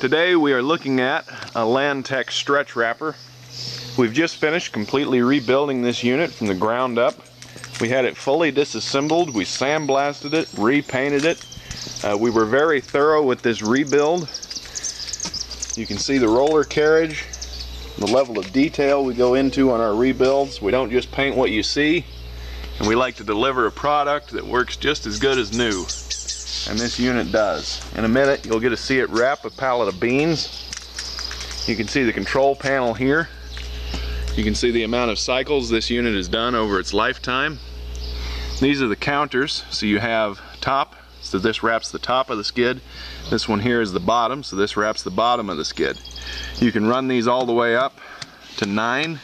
Today we are looking at a Lantech stretch wrapper. We've just finished completely rebuilding this unit from the ground up. We had it fully disassembled, we sandblasted it, repainted it. We were very thorough with this rebuild. You can see the roller carriage, the level of detail we go into on our rebuilds. We don't just paint what you see, and we like to deliver a product that works just as good as new. And this unit does. In a minute you'll get to see it wrap a pallet of beans. You can see the control panel here. You can see the amount of cycles this unit has done over its lifetime. These are the counters. So you have top, so this wraps the top of the skid. This one here is the bottom, so this wraps the bottom of the skid. You can run these all the way up to 9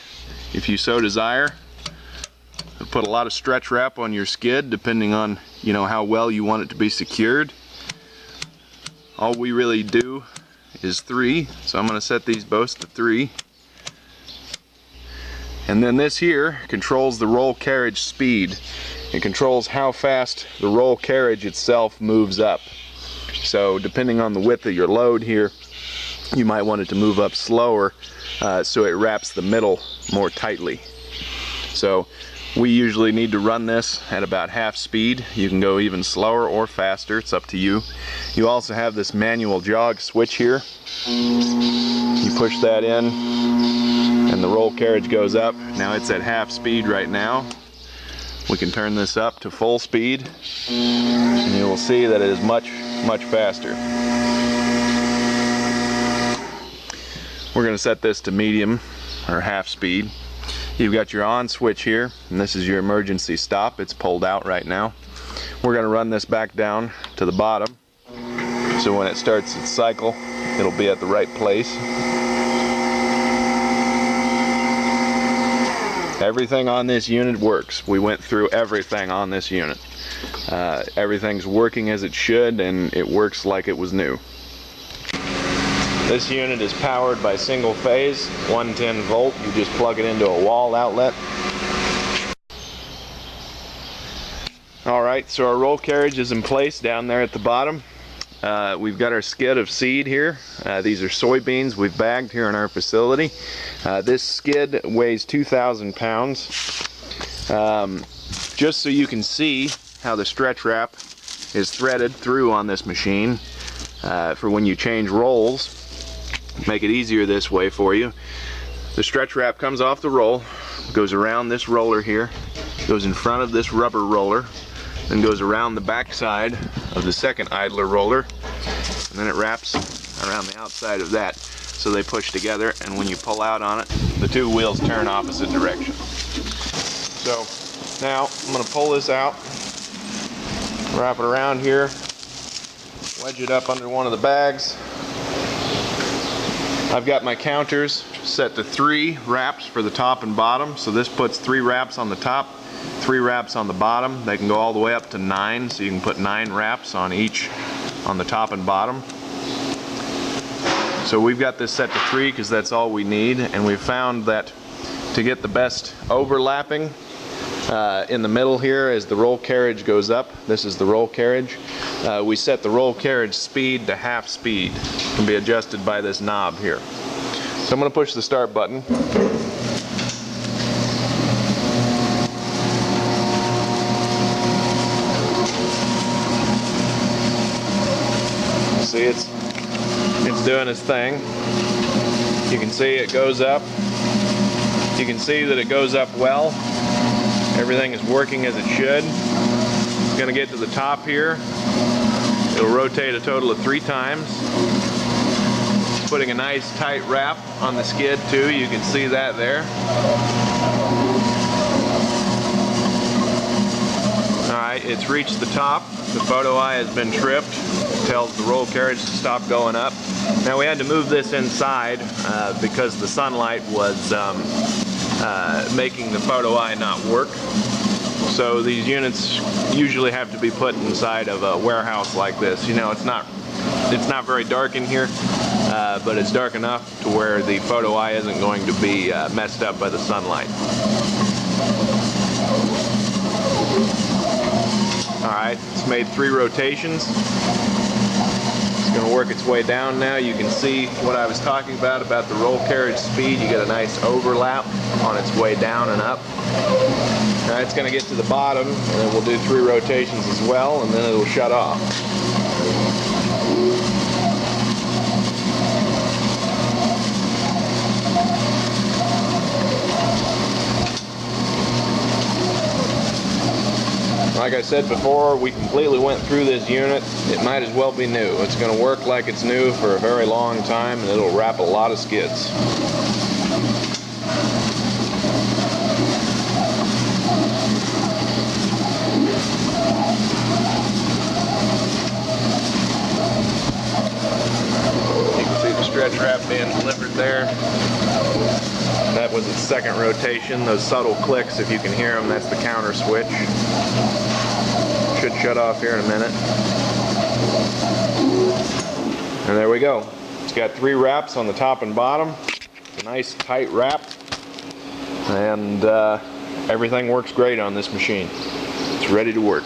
if you so desire. Put a lot of stretch wrap on your skid depending on how well you want it to be secured. All we really do is 3, so I'm going to set these both to 3. And then this here controls the roll carriage speed. It controls how fast the roll carriage itself moves up. So depending on the width of your load here, you might want it to move up slower so it wraps the middle more tightly. So we usually need to run this at about half speed. You can go even slower or faster, it's up to you. You also have this manual jog switch here. You push that in and the roll carriage goes up. Now it's at half speed right now. We can turn this up to full speed and you will see that it is much faster. We're going to set this to medium or half speed. You've got your on switch here, and this is your emergency stop. It's pulled out right now. We're going to run this back down to the bottom, so when it starts its cycle, it'll be at the right place. Everything on this unit works. We went through everything on this unit. Everything's working as it should, and it works like it was new. This unit is powered by single phase, 110 volt. You just plug it into a wall outlet. Alright, so our roll carriage is in place down there at the bottom. We've got our skid of seed here. These are soybeans we've bagged here in our facility. This skid weighs 2,000 pounds. Just so you can see how the stretch wrap is threaded through on this machine for when you change rolls. Make it easier this way for you. The stretch wrap comes off the roll, goes around this roller here, goes in front of this rubber roller, then goes around the back side of the second idler roller, and then it wraps around the outside of that. So they push together, and when you pull out on it, the two wheels turn opposite directions. So now I'm going to pull this out, wrap it around here, wedge it up under one of the bags. I've got my counters set to 3 wraps for the top and bottom, so this puts 3 wraps on the top, 3 wraps on the bottom. They can go all the way up to 9, so you can put 9 wraps on each on the top and bottom. So we've got this set to 3 because that's all we need, and we've found that to get the best overlapping in the middle here as the roll carriage goes up, this is the roll carriage, we set the roll carriage speed to half speed. It can be adjusted by this knob here. So I'm going to push the start button. See, it's doing its thing. You can see it goes up. You can see that it goes up well. Everything is working as it should. It's going to get to the top here. It'll rotate a total of 3 times. Putting a nice tight wrap on the skid too. You can see that there. Alright, it's reached the top. The photo eye has been tripped. It tells the roll carriage to stop going up. Now we had to move this inside because the sunlight was making the photo eye not work. So these units usually have to be put inside of a warehouse like this. It's not very dark in here, but it's dark enough to where the photo eye isn't going to be messed up by the sunlight. Alright, it's made 3 rotations. It's going to work its way down now. You can see what I was talking about the roll carriage speed. You get a nice overlap on its way down and up. Now it's going to get to the bottom, and then we'll do 3 rotations as well, and then it'll shut off. Like I said before, we completely went through this unit. It might as well be new. It's going to work like it's new for a very long time, and it'll wrap a lot of skids. You can see the stretch wrap being delivered there. That was its second rotation. Those subtle clicks, if you can hear them, that's the counter switch. Should shut off here in a minute. And there we go. It's got 3 wraps on the top and bottom. Nice tight wrap. And everything works great on this machine. It's ready to work.